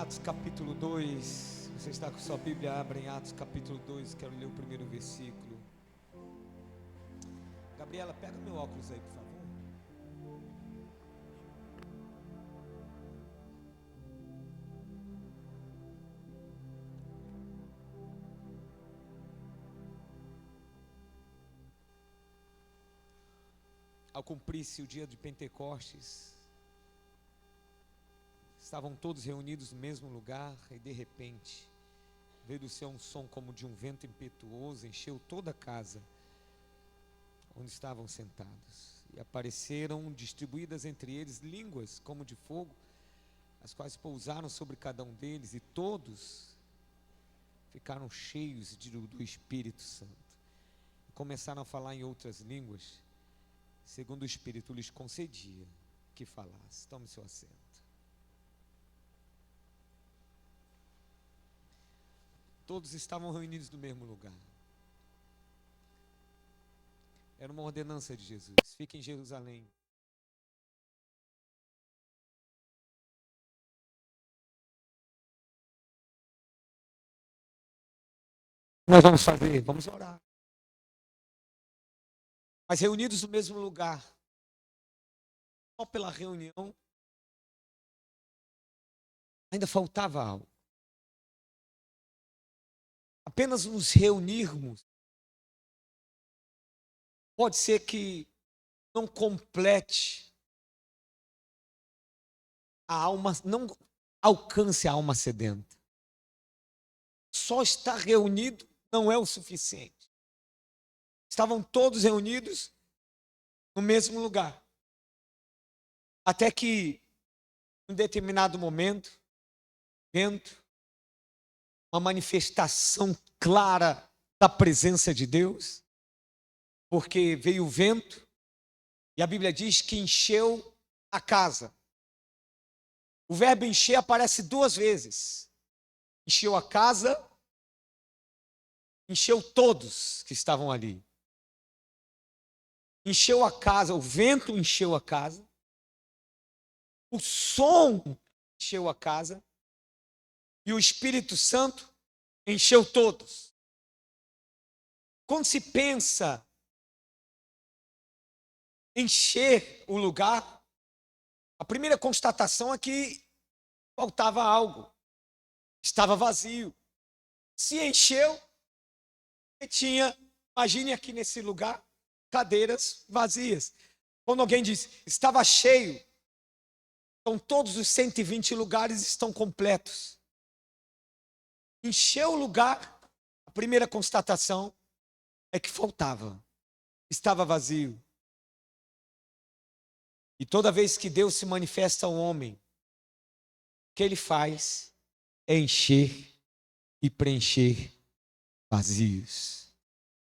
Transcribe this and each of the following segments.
Atos capítulo 2. Você está com sua Bíblia? Abra em Atos capítulo 2. Quero ler o primeiro versículo. Gabriela, pega meu óculos aí, por favor. Ao cumprir-se o dia de Pentecostes, estavam todos reunidos no mesmo lugar e de repente veio do céu um som como de um vento impetuoso, encheu toda a casa onde estavam sentados. E apareceram distribuídas entre eles línguas como de fogo, as quais pousaram sobre cada um deles, e todos ficaram cheios do Espírito Santo. E começaram a falar em outras línguas, segundo o Espírito lhes concedia que falasse. Tome seu assento. Todos estavam reunidos no mesmo lugar. Era uma ordenança de Jesus. Fique em Jerusalém. Nós vamos fazer, vamos orar. Mas reunidos no mesmo lugar, só pela reunião, ainda faltava algo. Apenas nos reunirmos, pode ser que não complete a alma, não alcance a alma sedenta. Só estar reunido não é o suficiente. Estavam todos reunidos no mesmo lugar. Até que, em determinado momento, vento, uma manifestação clara da presença de Deus, porque veio o vento, e a Bíblia diz que encheu a casa. O verbo encher aparece duas vezes. Encheu a casa, encheu todos que estavam ali. Encheu a casa, o vento encheu a casa, o som encheu a casa, e o Espírito Santo encheu todos. Quando se pensa encher o lugar, a primeira constatação é que faltava algo, estava vazio. Se encheu, tinha, imagine aqui nesse lugar, cadeiras vazias. Quando alguém diz, estava cheio, então todos os 120 lugares estão completos. Encheu o lugar, a primeira constatação é que faltava, estava vazio. E toda vez que Deus se manifesta ao homem, o que ele faz é encher e preencher vazios.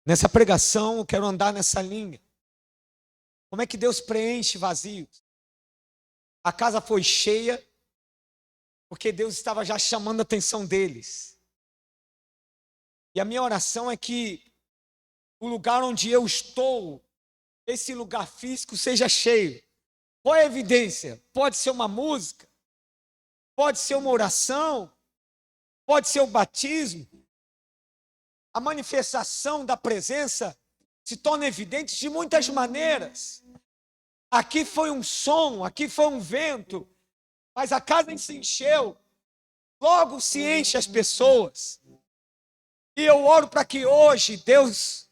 Nessa pregação eu quero andar nessa linha. Como é que Deus preenche vazios? A casa foi cheia porque Deus estava já chamando a atenção deles. E a minha oração é que o lugar onde eu estou, esse lugar físico, seja cheio. Qual é a evidência? Pode ser uma música, pode ser uma oração, pode ser o batismo. A manifestação da presença se torna evidente de muitas maneiras. Aqui foi um som, aqui foi um vento, mas a casa se encheu. Logo se enche as pessoas. E eu oro para que hoje Deus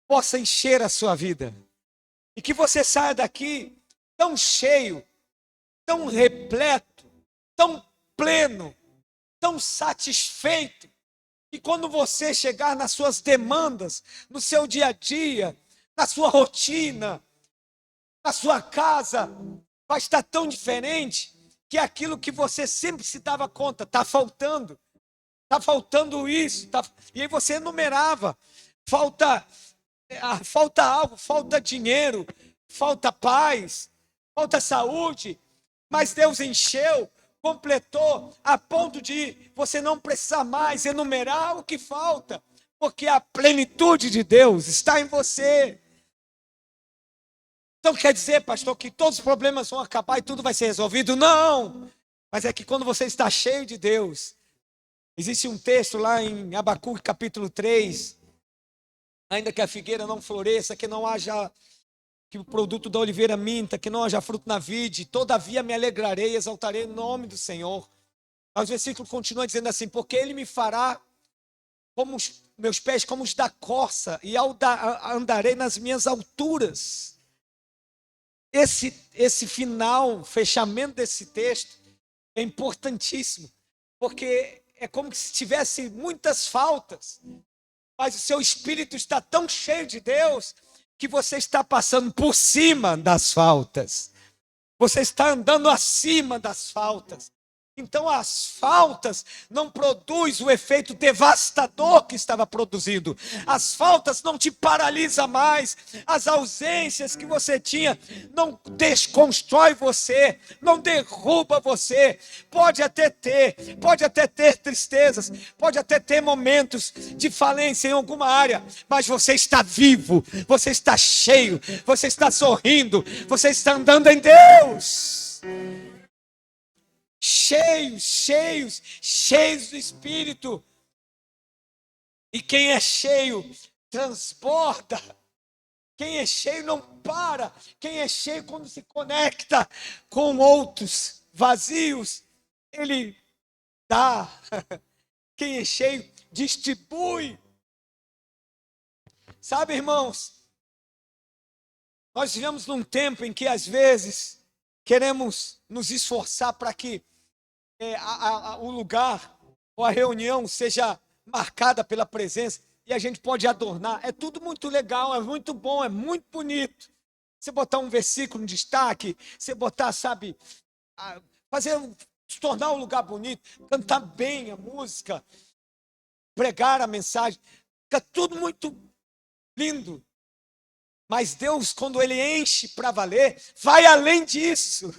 possa encher a sua vida. E que você saia daqui tão cheio, tão repleto, tão pleno, tão satisfeito, que quando você chegar nas suas demandas, no seu dia a dia, na sua rotina, na sua casa, vai estar tão diferente que aquilo que você sempre se dava conta, está faltando isso, e aí você enumerava, falta algo, falta dinheiro, falta paz, falta saúde, mas Deus encheu, completou, a ponto de você não precisar mais enumerar o que falta, porque a plenitude de Deus está em você. Então quer dizer, pastor, que todos os problemas vão acabar e tudo vai ser resolvido? Não! Mas é que quando você está cheio de Deus, existe um texto lá em Abacuque capítulo 3, ainda que a figueira não floresça, que não haja, que o produto da oliveira minta, que não haja fruto na vide, todavia me alegrarei e exaltarei o nome do Senhor. Mas o versículo continua dizendo assim, porque ele me fará como os meus pés como os da corça, e andarei nas minhas alturas. Esse final, fechamento desse texto, é importantíssimo, porque é como se tivesse muitas faltas, mas o seu espírito está tão cheio de Deus, que você está passando por cima das faltas, você está andando acima das faltas. Então as faltas não produzem o efeito devastador que estava produzindo. As faltas não te paralisam mais. As ausências que você tinha não desconstrói você, não derruba você. Pode até ter tristezas, pode até ter momentos de falência em alguma área, mas você está vivo, você está cheio, você está sorrindo, você está andando em Deus. Cheios do Espírito. E quem é cheio transborda. Quem é cheio não para. Quem é cheio, quando se conecta com outros vazios, ele dá. Quem é cheio distribui. Sabe, irmãos, nós vivemos num tempo em que às vezes queremos nos esforçar para que o lugar ou a reunião seja marcada pela presença, e a gente pode adornar. É tudo muito legal, é muito bom, é muito bonito. Você botar um versículo em destaque, você botar, sabe, se tornar um lugar bonito, cantar bem a música, pregar a mensagem, fica tudo muito lindo. Mas Deus, quando Ele enche para valer, vai além disso.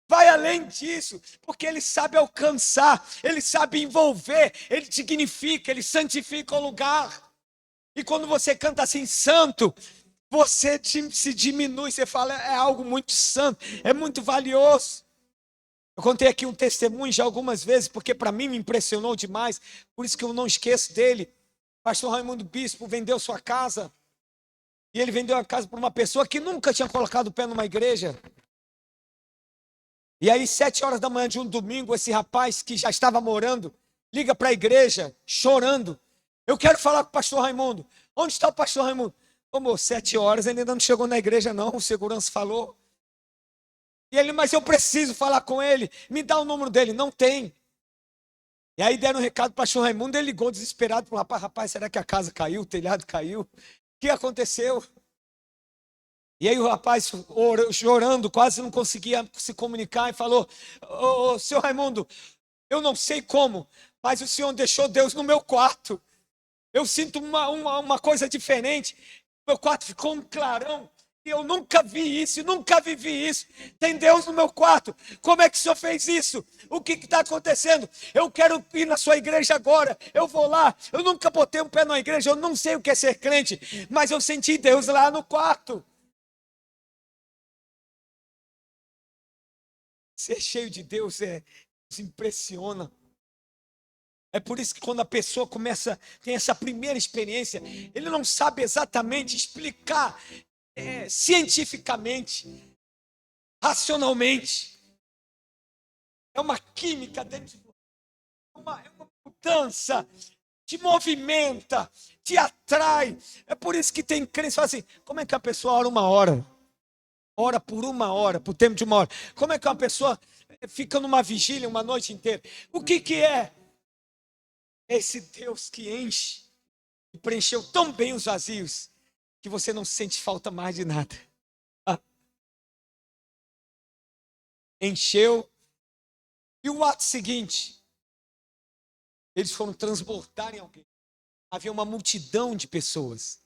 Vai além disso, porque Ele sabe alcançar, Ele sabe envolver, Ele dignifica, Ele santifica o lugar. E quando você canta assim, santo, você se diminui, você fala, é algo muito santo, é muito valioso. Eu contei aqui um testemunho já algumas vezes, porque para mim me impressionou demais, por isso que eu não esqueço dele. Pastor Raimundo Bispo vendeu sua casa, e ele vendeu a casa para uma pessoa que nunca tinha colocado o pé numa igreja. E aí, 7 horas da manhã de um domingo, esse rapaz que já estava morando, liga para a igreja, chorando. Eu quero falar com o pastor Raimundo. Onde está o pastor Raimundo? Ô, moço, 7 horas, ele ainda não chegou na igreja não, o segurança falou. E ele, mas eu preciso falar com ele, me dá o número dele. Não tem. E aí deram um recado para o pastor Raimundo, ele ligou desesperado para o rapaz, rapaz, será que a casa caiu, o telhado caiu? O que aconteceu? E aí o rapaz, chorando, quase não conseguia se comunicar, e falou, ô, senhor Raimundo, eu não sei como, mas o senhor deixou Deus no meu quarto. Eu sinto uma coisa diferente. Meu quarto ficou um clarão. E eu nunca vi isso, nunca vivi isso. Tem Deus no meu quarto. Como é que o senhor fez isso? O que está acontecendo? Eu quero ir na sua igreja agora. Eu vou lá. Eu nunca botei um pé na igreja. Eu não sei o que é ser crente. Mas eu senti Deus lá no quarto. Ser cheio de Deus nos impressiona. É por isso que quando a pessoa tem essa primeira experiência, ele não sabe exatamente explicar cientificamente, racionalmente. É uma química dentro de você, é uma mudança, te movimenta, te atrai. É por isso que tem crentes que falam assim, como é que a pessoa ora 1 hora? Ora por 1 hora, por tempo de 1 hora. Como é que uma pessoa fica numa vigília uma noite inteira? O que é? Esse Deus que enche e preencheu tão bem os vazios que você não sente falta mais de nada. Encheu. E o ato seguinte, eles foram transbordar em alguém. Havia uma multidão de pessoas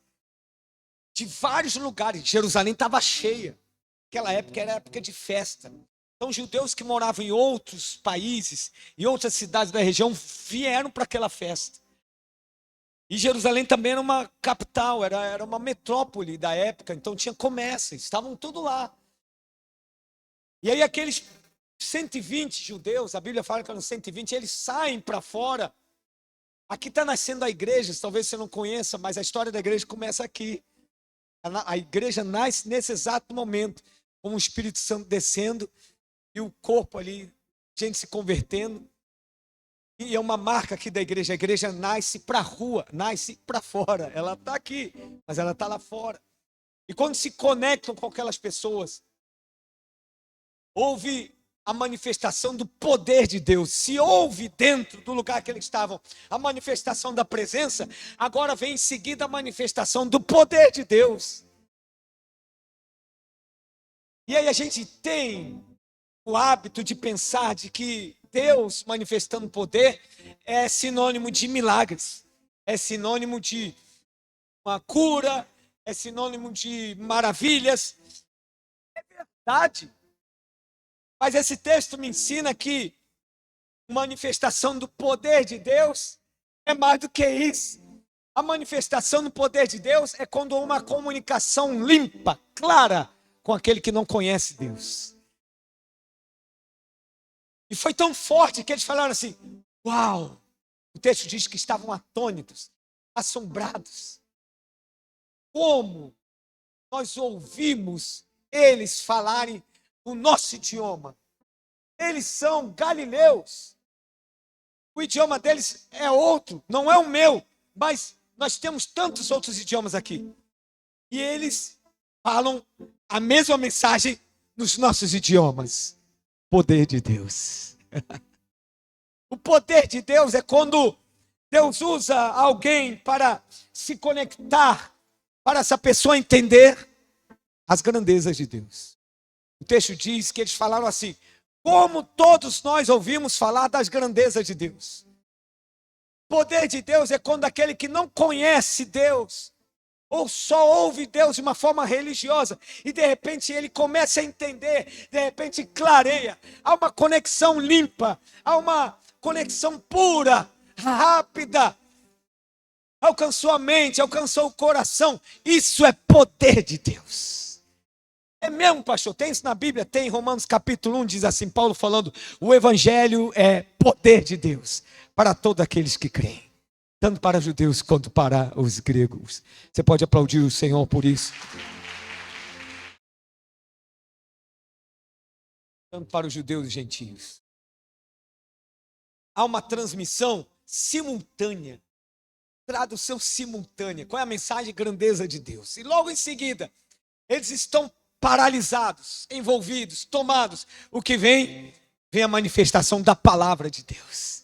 de vários lugares. Jerusalém estava cheia. Aquela época era época de festa. Então, judeus que moravam em outros países, em outras cidades da região, vieram para aquela festa. E Jerusalém também era uma capital, era uma metrópole da época, então tinha comércio, estavam tudo lá. E aí aqueles 120 judeus, a Bíblia fala que eram 120, eles saem para fora. Aqui está nascendo a igreja, talvez você não conheça, mas a história da igreja começa aqui. A igreja nasce nesse exato momento, com o Espírito Santo descendo e o corpo ali, gente se convertendo. E é uma marca aqui da igreja. A igreja nasce para a rua, nasce para fora. Ela está aqui, mas ela está lá fora. E quando se conectam com aquelas pessoas, houve a manifestação do poder de Deus. Se houve dentro do lugar que eles estavam a manifestação da presença, agora vem em seguida a manifestação do poder de Deus. E aí a gente tem o hábito de pensar de que Deus manifestando poder é sinônimo de milagres, é sinônimo de uma cura, é sinônimo de maravilhas. É verdade. Mas esse texto me ensina que manifestação do poder de Deus é mais do que isso. A manifestação do poder de Deus é quando há uma comunicação limpa, clara, com aquele que não conhece Deus. E foi tão forte que eles falaram assim: uau! O texto diz que estavam atônitos, assombrados. Como nós ouvimos eles falarem o nosso idioma? Eles são galileus. O idioma deles é outro, não é o meu, mas nós temos tantos outros idiomas aqui. E eles falam a mesma mensagem nos nossos idiomas. Poder de Deus. O poder de Deus é quando Deus usa alguém para se conectar, para essa pessoa entender as grandezas de Deus. O texto diz que eles falaram assim: como todos nós ouvimos falar das grandezas de Deus. O poder de Deus é quando aquele que não conhece Deus, ou só ouve Deus de uma forma religiosa, e de repente ele começa a entender, de repente clareia, há uma conexão limpa, há uma conexão pura, rápida, alcançou a mente, alcançou o coração. Isso é poder de Deus. É mesmo, pastor? Tem isso na Bíblia? Tem. Romanos capítulo 1 diz assim, Paulo falando: o evangelho é poder de Deus para todos aqueles que creem, tanto para judeus quanto para os gregos. Você pode aplaudir o Senhor por isso? Tanto para os judeus e gentios. Há uma transmissão simultânea, tradução simultânea. Qual é a mensagem? Grandeza de Deus. E logo em seguida, eles estão paralisados, envolvidos, tomados. O que vem? Vem a manifestação da palavra de Deus.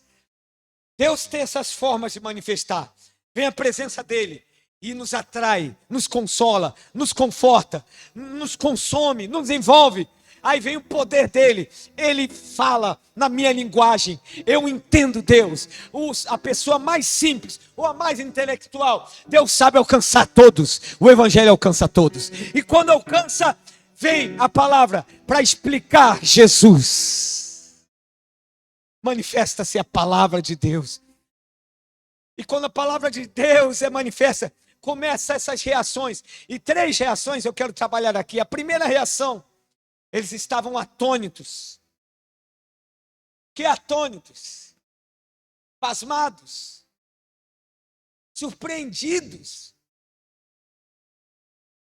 Deus tem essas formas de manifestar. Vem a presença dele e nos atrai, nos consola, nos conforta, nos consome, nos envolve. Aí vem o poder dele. Ele fala na minha linguagem. Eu entendo Deus. A pessoa mais simples ou a mais intelectual, Deus sabe alcançar todos. O evangelho alcança todos. E quando alcança, vem a palavra para explicar Jesus. Manifesta-se a palavra de Deus. E quando a palavra de Deus é manifesta, começa essas reações. E 3 reações eu quero trabalhar aqui. A primeira reação: eles estavam atônitos. Que atônitos? Pasmados. Surpreendidos.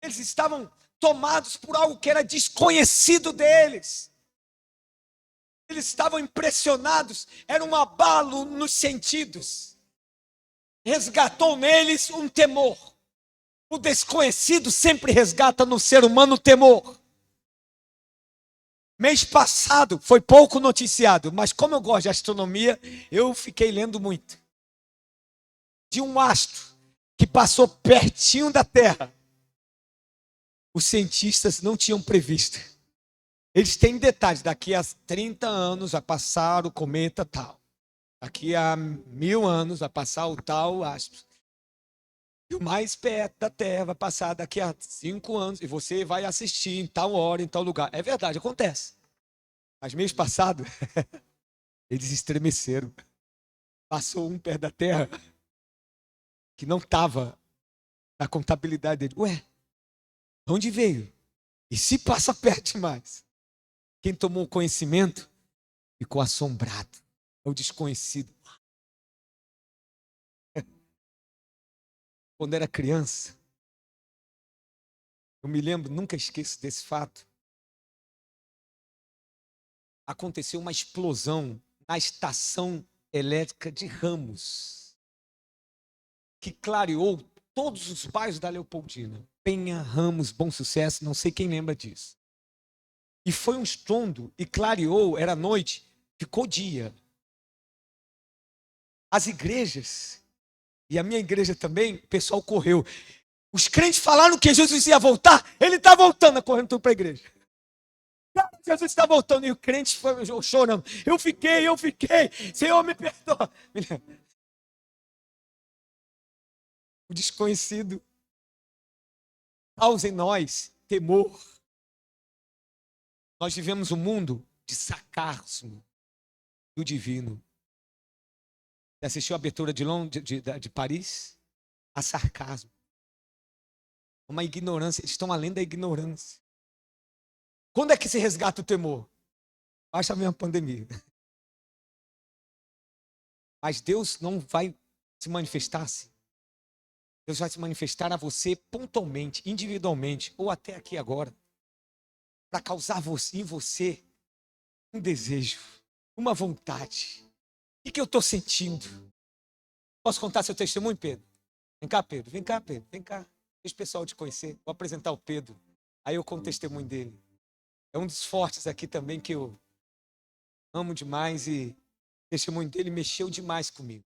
Eles estavam tomados por algo que era desconhecido deles. Eles estavam impressionados. Era um abalo nos sentidos. Resgatou neles um temor. O desconhecido sempre resgata no ser humano o temor. Mês passado foi pouco noticiado, mas como eu gosto de astronomia, eu fiquei lendo muito. De um astro que passou pertinho da Terra. Os cientistas não tinham previsto. Eles têm detalhes: daqui a 30 anos vai passar o cometa tal. Daqui a 1000 anos vai passar o tal astro. E o mais perto da Terra vai passar daqui a 5 anos. E você vai assistir em tal hora, em tal lugar. É verdade, acontece. Mas mês passado, eles estremeceram. Passou um perto da Terra que não estava na contabilidade dele. Ué, onde veio? E se passa perto demais? Quem tomou conhecimento ficou assombrado. É o desconhecido. Quando era criança, eu me lembro, nunca esqueço desse fato. Aconteceu uma explosão na estação elétrica de Ramos, que clareou todos os bairros da Leopoldina. Penha, Ramos, Bom Sucesso, não sei quem lembra disso. E foi um estrondo, e clareou, era noite, ficou dia. As igrejas, e a minha igreja também, o pessoal correu. Os crentes falaram que Jesus ia voltar, ele está voltando, correndo tudo para a igreja. Jesus está voltando, e o crente foi chorando. Eu fiquei, Senhor, me perdoa. O desconhecido causa em nós temor. Nós vivemos um mundo de sarcasmo do divino. Você assistiu a abertura de Paris? A sarcasmo. Uma ignorância, eles estão além da ignorância. Quando é que se resgata o temor? Baixa a minha pandemia. Mas Deus não vai se manifestar assim. Deus vai se manifestar a você pontualmente, individualmente, ou até aqui agora, para causar em você um desejo, uma vontade. O que eu estou sentindo? Posso contar seu testemunho, Pedro? Vem cá, Pedro. Vem cá, Pedro. Vem cá. Deixa o pessoal te conhecer. Vou apresentar o Pedro. Aí eu conto o testemunho dele. É um dos fortes aqui também que eu amo demais e o testemunho dele mexeu demais comigo.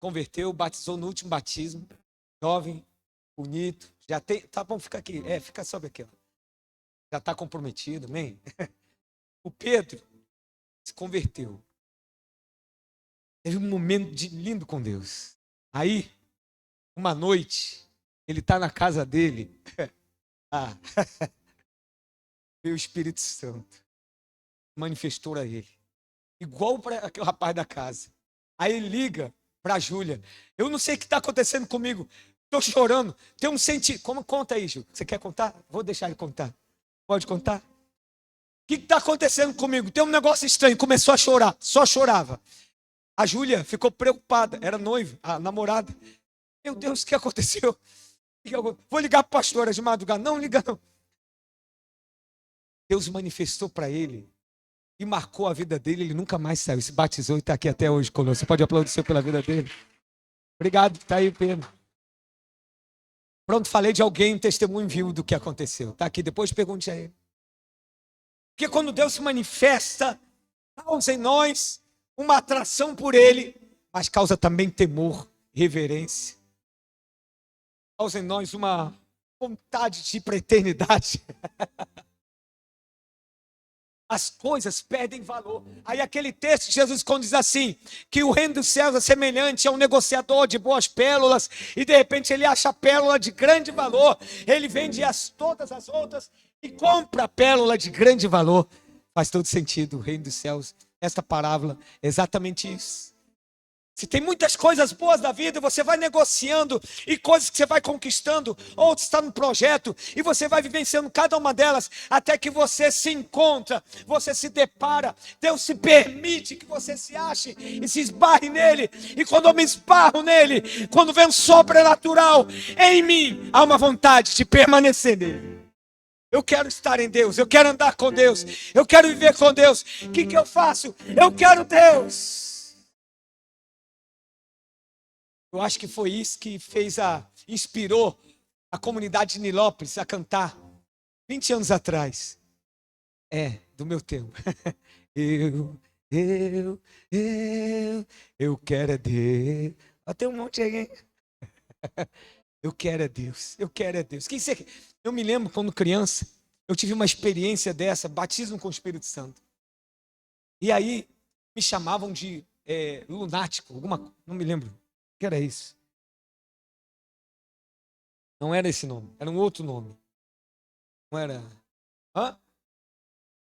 Converteu, batizou no último batismo. Jovem, bonito. Já tem. Tá bom, fica aqui. Fica sobe aqui. Ó. Já está comprometido, amém? O Pedro se converteu. Teve um momento lindo com Deus. Aí, uma noite, ele está na casa dele. Veio o Espírito Santo. Manifestou a ele. Igual para aquele rapaz da casa. Aí ele liga para a Júlia. Eu não sei o que está acontecendo comigo. Estou chorando. Tem um sentimento. Como conta aí, Ju? Você quer contar? Vou deixar ele contar. Pode contar? O que está acontecendo comigo? Tem um negócio estranho. Começou a chorar. Só chorava. A Júlia ficou preocupada. Era noiva, a namorada. Meu Deus, o que aconteceu? Vou ligar para a pastora de madrugada. Não, liga não. Deus manifestou para ele e marcou a vida dele. Ele nunca mais saiu. Se batizou e está aqui até hoje conosco. Você pode aplaudir o Senhor pela vida dele? Obrigado. Está aí, Pedro. Pronto, falei de alguém, um testemunho viu do que aconteceu. Está aqui, depois pergunte a ele. Porque quando Deus se manifesta, causa em nós uma atração por ele, mas causa também temor, reverência. Causa em nós uma vontade de ir para a eternidade. As coisas perdem valor. Aí aquele texto de Jesus quando diz assim, que o reino dos céus é semelhante a um negociador de boas pérolas, e de repente ele acha a pérola de grande valor, ele vende todas as outras e compra a pérola de grande valor. Faz todo sentido, o reino dos céus, esta parábola é exatamente isso. Se tem muitas coisas boas da vida, você vai negociando e coisas que você vai conquistando, outros estão no projeto e você vai vivenciando cada uma delas até que você se encontra, você se depara, Deus se permite que você se ache e se esbarre nele. E quando eu me esbarro nele, quando vem um sobrenatural em mim, há uma vontade de permanecer nele. Eu quero estar em Deus, eu quero andar com Deus, eu quero viver com Deus. O que eu faço? Eu quero Deus. Eu acho que foi isso que inspirou a comunidade de Nilópolis a cantar 20 anos atrás. Do meu tempo. Eu quero é Deus. Tem um monte aí. Eu quero é Deus, eu quero é Deus. Eu me lembro quando criança, eu tive uma experiência dessa, batismo com o Espírito Santo. E aí me chamavam de lunático, não me lembro. O que era isso? Não era esse nome, era um outro nome. Não era...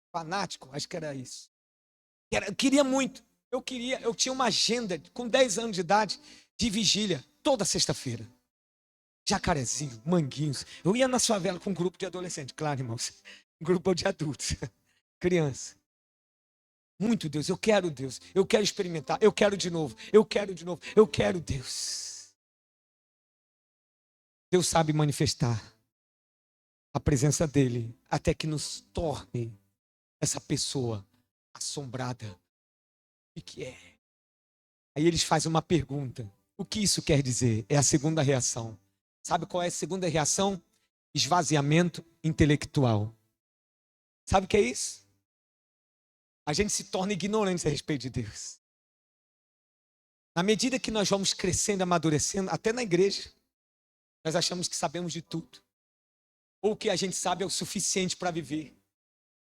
Fanático, acho que era isso. Eu queria muito. Eu tinha uma agenda com 10 anos de idade de vigília, toda sexta-feira. Jacarezinho, Manguinhos. Eu ia na favela com um grupo de adolescentes, claro, irmãos. Um grupo de adultos, criança. muito, Deus. Eu quero, Deus. Eu quero experimentar. Eu quero de novo. Eu quero de novo. Eu quero, Deus. Deus sabe manifestar a presença dele até que nos torne essa pessoa assombrada. O que é? Aí eles fazem uma pergunta. O que isso quer dizer? É a segunda reação. Sabe qual é a segunda reação? Esvaziamento intelectual. Sabe o que é isso? A gente se torna ignorante a respeito de Deus. Na medida que nós vamos crescendo, amadurecendo, até na igreja, nós achamos que sabemos de tudo. Ou que a gente sabe é o suficiente para viver.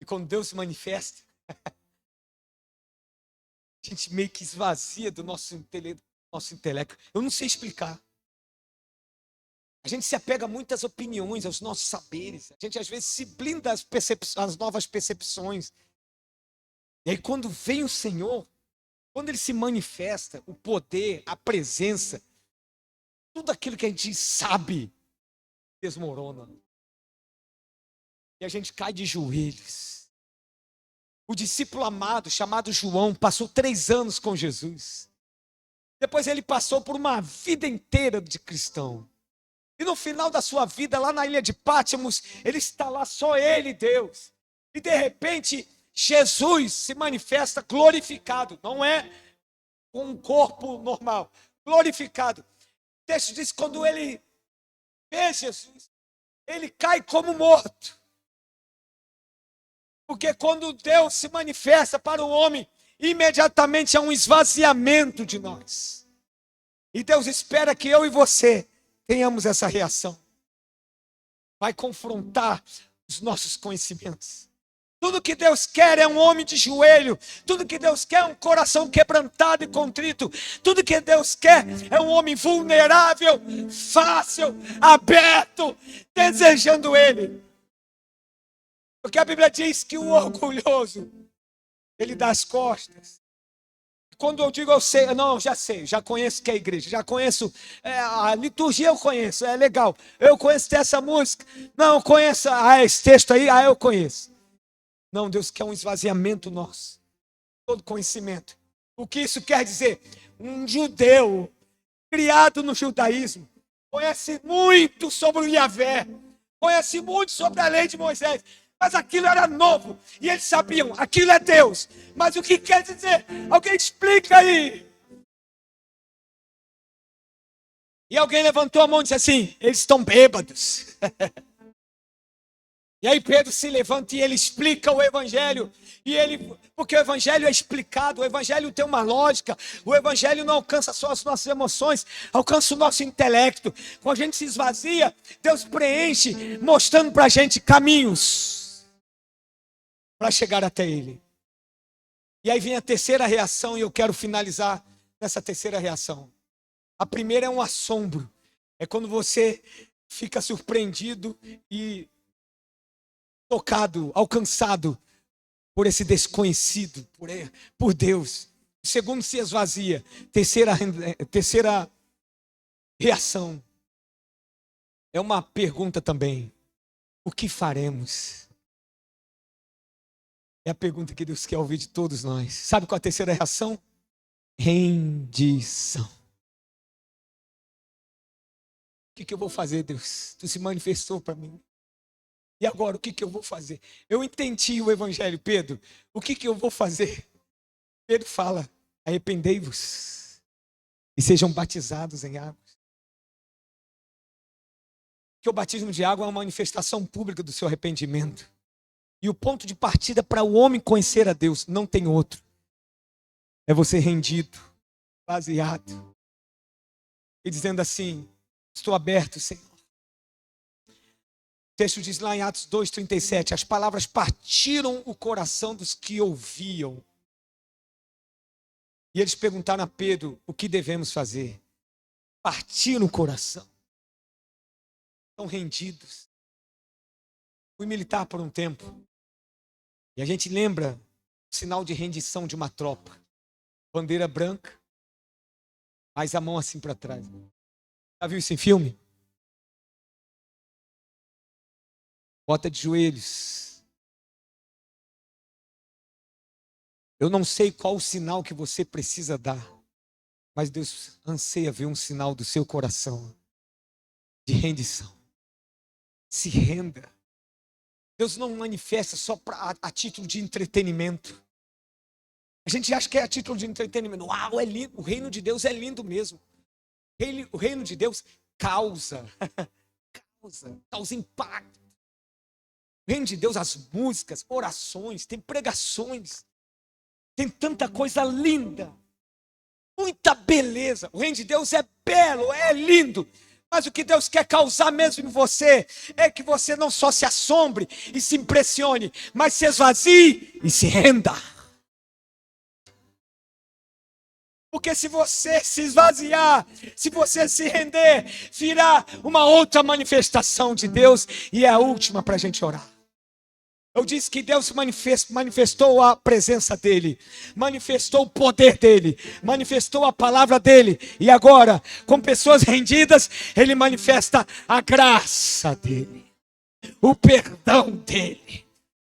E quando Deus se manifesta, a gente meio que esvazia do nosso intelecto. Eu não sei explicar. A gente se apega a muitas opiniões, aos nossos saberes. A gente às vezes se blinda às novas percepções. E aí quando vem o Senhor, quando Ele se manifesta, o poder, a presença, tudo aquilo que a gente sabe, desmorona. E a gente cai de joelhos. O discípulo amado, chamado João, passou 3 anos com Jesus. Depois ele passou por uma vida inteira de cristão. E no final da sua vida, lá na ilha de Pátimos, ele está lá, só ele, Deus. E de repente, Jesus se manifesta glorificado. Não é com um corpo normal, glorificado. O texto diz que quando ele vê Jesus, ele cai como morto. Porque quando Deus se manifesta para o homem, imediatamente há um esvaziamento de nós. E Deus espera que eu e você tenhamos essa reação. Vai confrontar os nossos conhecimentos. Tudo que Deus quer é um homem de joelho. Tudo que Deus quer é um coração quebrantado e contrito. Tudo que Deus quer é um homem vulnerável, fácil, aberto, desejando Ele. Porque a Bíblia diz que o orgulhoso, ele dá as costas. Quando eu digo eu sei, não, já sei, já conheço que é a igreja, já conheço a liturgia, eu conheço, é legal. Eu conheço essa música, não, eu conheço esse texto aí, eu conheço. Não, Deus quer um esvaziamento nosso, todo conhecimento. O que isso quer dizer? Um judeu, criado no judaísmo, conhece muito sobre o Yahvé, conhece muito sobre a lei de Moisés, mas aquilo era novo, e eles sabiam, aquilo é Deus. Mas o que quer dizer? Alguém explica aí. E alguém levantou a mão e disse assim, eles estão bêbados. E aí Pedro se levanta e ele explica o evangelho. Porque o evangelho é explicado, o evangelho tem uma lógica, o evangelho não alcança só as nossas emoções, alcança o nosso intelecto. Quando a gente se esvazia, Deus preenche, mostrando para a gente caminhos para chegar até Ele. E aí vem a terceira reação, e eu quero finalizar nessa terceira reação. A primeira é um assombro. É quando você fica surpreendido e tocado, alcançado por esse desconhecido, por Deus. O segundo se esvazia. Terceira reação é uma pergunta também. O que faremos? É a pergunta que Deus quer ouvir de todos nós. Sabe qual é a terceira reação? Rendição. O que eu vou fazer, Deus? Tu se manifestou para mim. E agora, o que eu vou fazer? Eu entendi o evangelho, Pedro. O que eu vou fazer? Pedro fala, arrependei-vos e sejam batizados em água. Que o batismo de água é uma manifestação pública do seu arrependimento. E o ponto de partida para o homem conhecer a Deus não tem outro. É você rendido, baseado. E dizendo assim, estou aberto, Senhor. O texto diz lá em Atos 2:37, as palavras partiram o coração dos que ouviam. E eles perguntaram a Pedro, o que devemos fazer? Partiram o coração. Estão rendidos. Fui militar por um tempo. E a gente lembra o sinal de rendição de uma tropa. Bandeira branca, mas a mão assim para trás. Já viu isso em filme? Bota de joelhos. Eu não sei qual o sinal que você precisa dar, mas Deus anseia ver um sinal do seu coração de rendição. Se renda. Deus não manifesta só a título de entretenimento. A gente acha que é a título de entretenimento. Uau, é lindo. O reino de Deus é lindo mesmo. O reino de Deus causa impacto. O reino de Deus, as músicas, orações, tem pregações, tem tanta coisa linda, muita beleza. O reino de Deus é belo, é lindo. Mas o que Deus quer causar mesmo em você é que você não só se assombre e se impressione, mas se esvazie e se renda. Porque se você se esvaziar, se você se render, virá uma outra manifestação de Deus, e é a última para a gente orar. Eu disse que Deus manifestou a presença dele, manifestou o poder dele, manifestou a palavra dele. E agora, com pessoas rendidas, ele manifesta a graça dele, o perdão dele,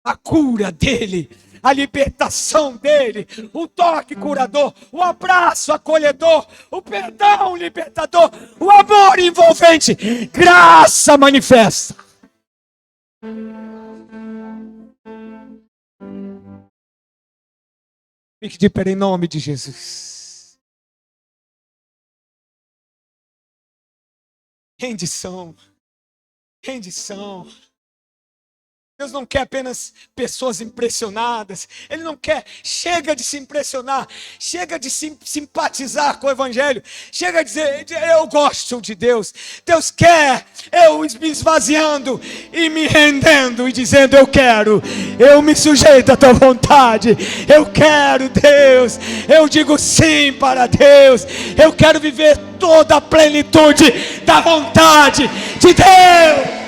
a cura dele, a libertação dele, o toque curador, o abraço acolhedor, o perdão libertador, o amor envolvente. Graça manifesta. Fique de pé em nome de Jesus. Rendição. Rendição. Deus não quer apenas pessoas impressionadas. Ele não quer, chega de se impressionar, chega de simpatizar com o Evangelho, chega de dizer, eu gosto de Deus. Deus quer eu me esvaziando e me rendendo e dizendo, eu me sujeito à tua vontade, eu quero Deus, eu digo sim para Deus, eu quero viver toda a plenitude da vontade de Deus.